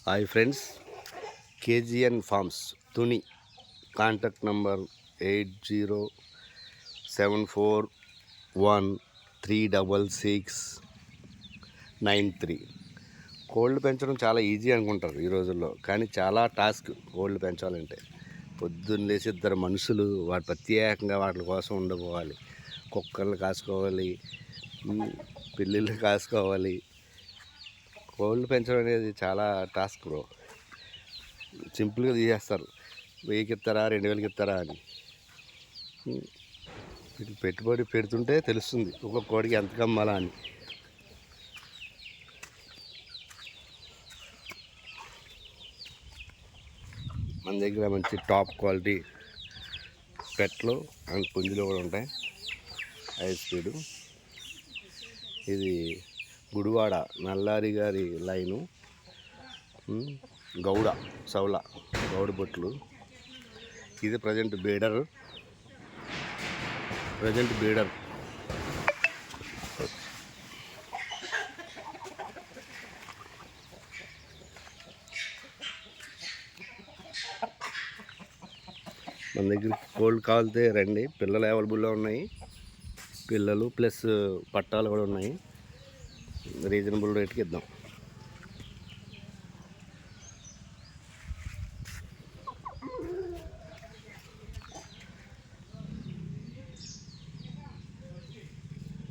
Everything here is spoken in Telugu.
Hi friends, KGN farms Tuni. Contact number 8074136693. కోళ్ళు పెంచడం చాలా ఈజీ అనుకుంటారు ఈ రోజుల్లో, కానీ చాలా టాస్క్ కోళ్ళు పెంచాలంటే. పొద్దున్న లేచి ఇద్దరు మనుషులు వాటి ప్రత్యేకంగా వాటి కోసం ఉండిపోవాలి. కుక్కర్లు కాసుకోవాలి, పిల్లిళ్ళు కాసుకోవాలి. కోళ్ళు పెంచడం అనేది చాలా టాస్క్ బ్రో. సింపుల్గా తీసేస్తారు, 1000కి ఇస్తారా 2000కి ఇస్తారా అని. వీటికి పెట్టుబడి పెడుతుంటే తెలుస్తుంది ఒక్కొక్క కోడికి ఎంత కమ్మాలా అని. మన దగ్గర మంచి టాప్ క్వాలిటీ పెట్లు అండ్ పుంజులు కూడా ఉంటాయి. High speed. ఇది గుడివాడ నల్లారి గారి లైను. గౌడ సౌల గౌడ బొట్లు. ఇది ప్రజెంట్ బీడర్. మన దగ్గర కోల్డ్ కావాలితే రండి, పిల్లలు అవైలబుల్లో ఉన్నాయి. పిల్లలు ప్లస్ పట్టాలు కూడా ఉన్నాయి. రీజనబుల్ రేట్కి ఇద్దాం.